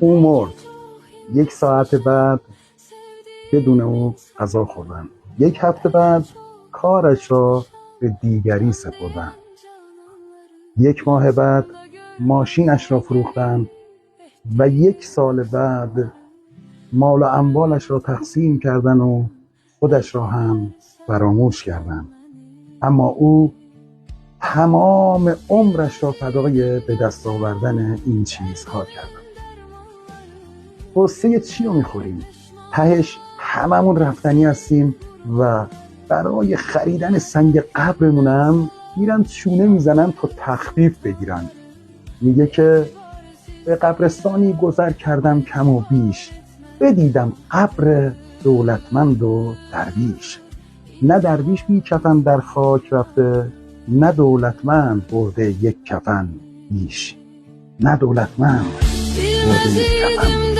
او مرد. 1 ساعت بعد بدون او غذا خوردن. 1 هفته بعد کارش را به دیگری سپردن. 1 ماه بعد ماشینش را فروختن و 1 سال بعد مال و اموالش را تقسیم کردن و خودش را هم فراموش کردن. اما او تمام عمرش را فدای به دست آوردن این چیزها کرد. قصه چی رو میخوریم؟ تهش هممون رفتنی هستیم و برای خریدن سنگ قبرمونم میرن چونه میزنن تا تخفیف بگیرن. میگه که به قبرستانی گذر کردم کم و بیش، بدیدم قبر دولتمند و درویش. نه درویش بی کفن در خاک رفته، نه دولتمند برده 1 کفن بیش. نه دولتمند برده 1 کفن